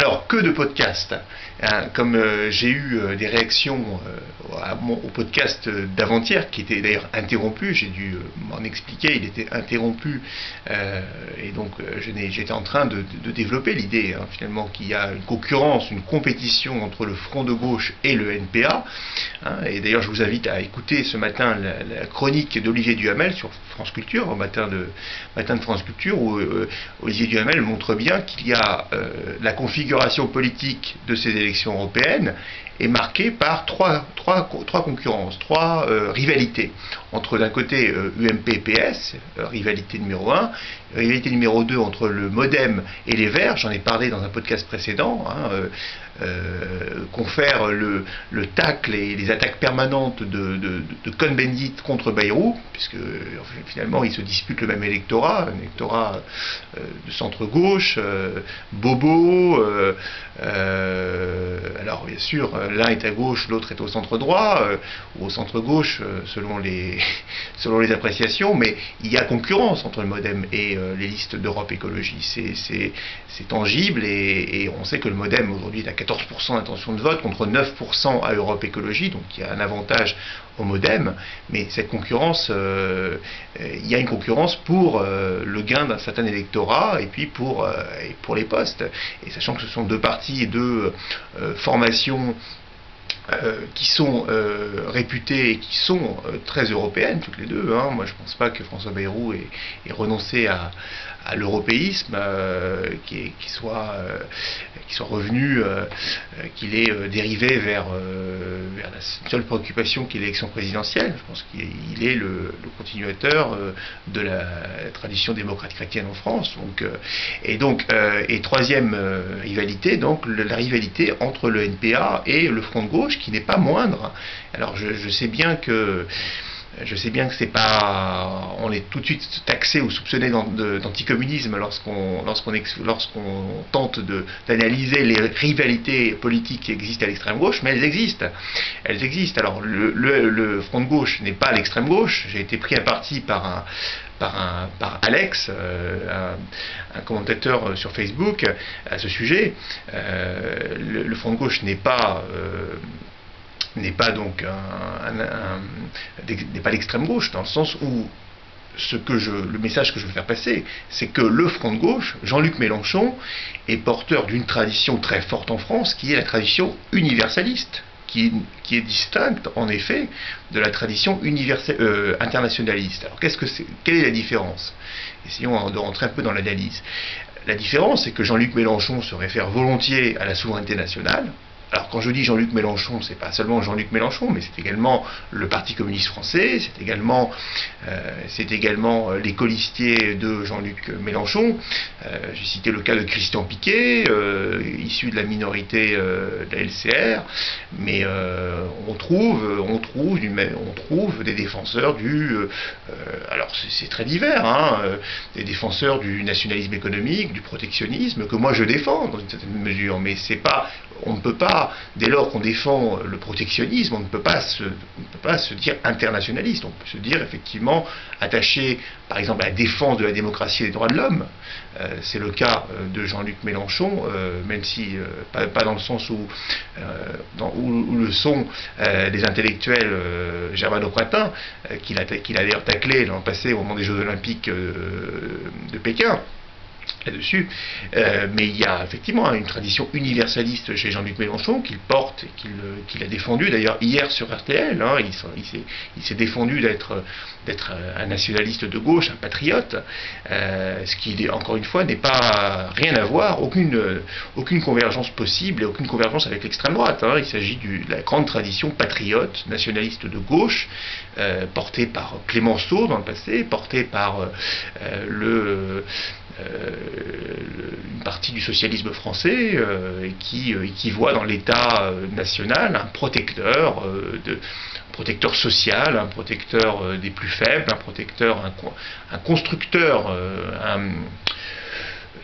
Alors, que de podcasts, hein, comme j'ai eu des réactions au podcast d'avant-hier, qui était d'ailleurs interrompu, j'ai dû m'en expliquer, il était interrompu, et donc j'étais en train de développer l'idée, hein, finalement, qu'il y a une concurrence, une compétition entre le Front de gauche et le NPA, hein, et d'ailleurs je vous invite à écouter ce matin la chronique d'Olivier Duhamel sur France Culture, au matin de France Culture, où Olivier Duhamel montre bien qu'il y a la configuration politique de ces élections européennes est marquée par trois concurrences, trois rivalités. Entre d'un côté UMP-PS, rivalité numéro 1, rivalité numéro 2 entre le MoDem et les Verts, j'en ai parlé dans un podcast précédent, hein, confère le tacle et les attaques permanentes de Cohn-Bendit contre Bayrou, puisque finalement ils se disputent le même électorat, un électorat de centre-gauche, bobo, alors bien sûr l'un est à gauche, l'autre est au centre-droit, ou au centre-gauche selon les appréciations, mais il y a concurrence entre le MoDem et les listes d'Europe Écologie, c'est tangible, et on sait que le MoDem aujourd'hui est à 14% d'intention de vote contre 9% à Europe Écologie, donc il y a un avantage au MoDem, mais cette concurrence, il y a une concurrence pour le gain d'un certain électorat et puis pour les postes. Et sachant que ce sont deux partis et deux formations qui sont réputées et qui sont très européennes, toutes les deux, hein. Moi je ne pense pas que François Bayrou ait renoncé à l'européisme, qui soit revenu, qu'il ait dérivé vers la seule préoccupation qui est l'élection présidentielle. Je pense qu'il est le continuateur de la tradition démocrate chrétienne en France. Et troisième rivalité, donc la rivalité entre le NPA et le Front de gauche, qui n'est pas moindre. Alors je sais bien que c'est pas, on est tout de suite taxé ou soupçonné d'anticommunisme lorsqu'on tente d'analyser les rivalités politiques qui existent à l'extrême gauche, mais elles existent. Alors le Front de gauche n'est pas l'extrême gauche. J'ai été pris à partie par Alex, un commentateur sur Facebook à ce sujet. Le Front de gauche n'est pas donc n'est pas l'extrême gauche, dans le sens où le message que je veux faire passer, c'est que le Front de gauche, Jean-Luc Mélenchon, est porteur d'une tradition très forte en France, qui est la tradition universaliste, qui est distincte, en effet, de la tradition internationaliste. Alors quelle est la différence? Essayons de rentrer un peu dans l'analyse. La différence, c'est que Jean-Luc Mélenchon se réfère volontiers à la souveraineté nationale. Alors quand je dis Jean-Luc Mélenchon, c'est pas seulement Jean-Luc Mélenchon, mais c'est également le Parti communiste français, c'est également les colistiers de Jean-Luc Mélenchon. J'ai cité le cas de Christian Piquet, issu de la minorité de la LCR, mais on trouve des défenseurs alors c'est très divers, hein, des défenseurs du nationalisme économique, du protectionnisme, que moi je défends dans une certaine mesure, mais on ne peut pas, dès lors qu'on défend le protectionnisme, on ne peut pas se dire internationaliste. On peut se dire effectivement attaché, par exemple, à la défense de la démocratie et des droits de l'homme. C'est le cas de Jean-Luc Mélenchon, même si pas dans le sens où le sont les intellectuels germano-chrétiens, qu'il a d'ailleurs taclé l'an passé au moment des Jeux Olympiques de Pékin. Là-dessus, mais il y a effectivement une tradition universaliste chez Jean-Luc Mélenchon qu'il porte et qu'il a défendu d'ailleurs hier sur RTL, hein, il s'est défendu d'être un nationaliste de gauche, un patriote, ce qui encore une fois n'est pas rien à voir, aucune convergence possible et aucune convergence avec l'extrême droite, hein. Il s'agit de la grande tradition patriote, nationaliste de gauche, portée par Clémenceau dans le passé, portée par une partie du socialisme français qui voit dans l'État national un protecteur social, un protecteur des plus faibles, un constructeur,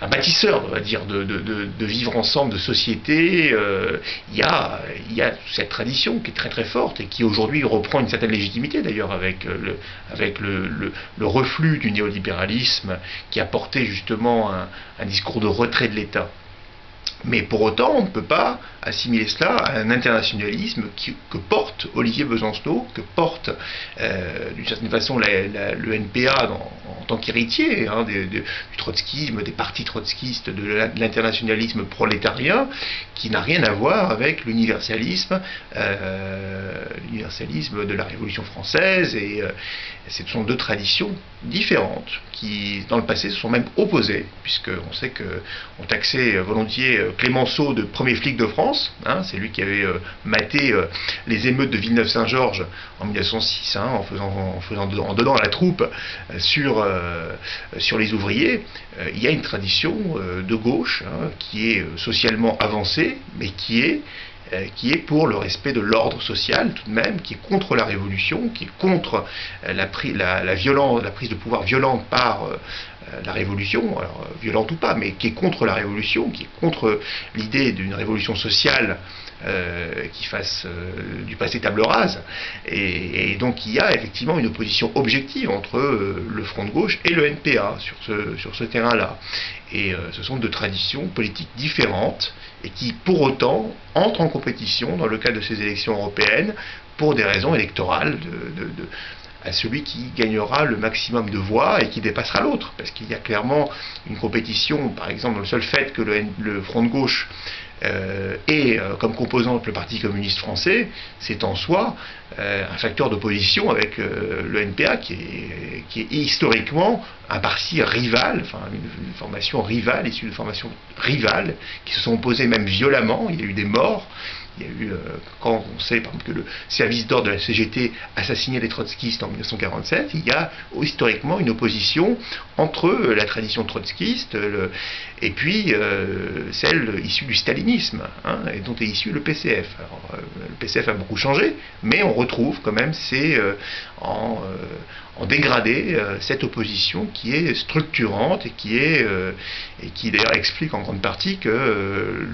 un bâtisseur, on va dire, de vivre ensemble, de société. Il y a cette tradition qui est très très forte et qui aujourd'hui reprend une certaine légitimité d'ailleurs avec le reflux du néolibéralisme qui a porté justement un discours de retrait de l'État. Mais pour autant, on ne peut pas assimiler cela à un internationalisme que porte Olivier Besancenot, que porte d'une certaine façon le NPA en tant qu'héritier du trotskisme, des partis trotskistes, de l'internationalisme prolétarien, qui n'a rien à voir avec l'universalisme de la Révolution française. Et ce sont deux traditions différentes qui, dans le passé, se sont même opposées, puisqu'on sait qu'on taxait volontiers Clémenceau de premier flic de France, c'est lui qui avait maté les émeutes de Villeneuve-Saint-Georges en 1906, en donnant la troupe sur les ouvriers. Il y a une tradition de gauche qui est socialement avancée, mais qui est pour le respect de l'ordre social tout de même, qui est contre la révolution, qui est contre la prise de pouvoir violente par la révolution, alors violente ou pas, mais qui est contre la révolution, qui est contre l'idée d'une révolution sociale qui fasse du passé table rase. Et donc il y a effectivement une opposition objective entre le Front de gauche et le NPA sur ce terrain-là. Et ce sont deux traditions politiques différentes et qui, pour autant, entrent en compétition dans le cadre de ces élections européennes pour des raisons électorales à celui qui gagnera le maximum de voix et qui dépassera l'autre. Parce qu'il y a clairement une compétition, par exemple, dans le seul fait que le Front de gauche ait comme composante le Parti communiste français, c'est en soi un facteur d'opposition avec le NPA qui est historiquement un parti rival, enfin une formation rivale, issue de formations rivales, qui se sont opposées même violemment. Il y a eu des morts. Il y a eu, quand on sait par exemple que le service d'ordre de la CGT assassinait les trotskistes en 1947, il y a historiquement une opposition entre la tradition trotskiste et puis celle issue du stalinisme, et dont est issu le PCF. Alors, le PCF a beaucoup changé, mais on retrouve quand même en dégradé cette opposition qui est structurante et qui d'ailleurs explique en grande partie que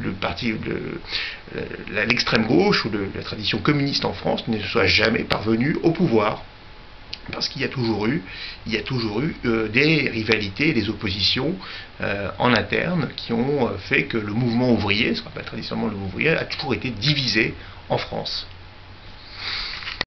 l'extrême gauche ou la tradition communiste en France ne soit jamais parvenue au pouvoir. Parce qu'il y a toujours eu des rivalités, des oppositions en interne qui ont fait que le mouvement ouvrier, ce qu'on appelle traditionnellement le mouvement ouvrier, a toujours été divisé en France.